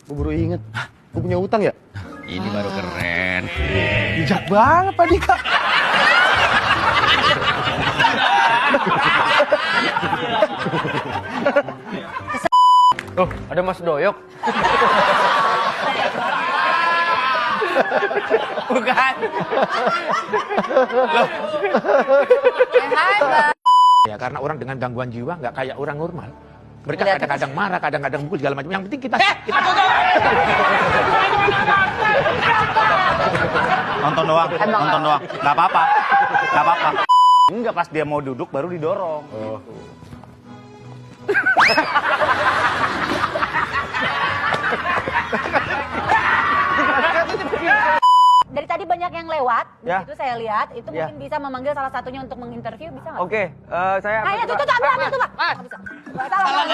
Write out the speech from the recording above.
Gue baru inget. Gue punya utang ya? Ini baru keren. Bijak banget Pak Dika. Oh, ada Mas Doyok. Bukan. Hai, Bang. Ya, karena orang dengan gangguan jiwa nggak kayak orang normal. Mereka kadang-kadang marah, kadang-kadang mukul segala macam. Yang penting kita Nonton doang, nggak apa-apa. Enggak, pas dia mau duduk baru didorong. Oh. Dari tadi banyak yang lewat, Ya. itu saya lihat, itu Ya. mungkin bisa memanggil salah satunya untuk menginterview, bisa nggak? Oke, saya Nah, ya, tuh, ambil tuh, Pak. Nggak bisa. Salah.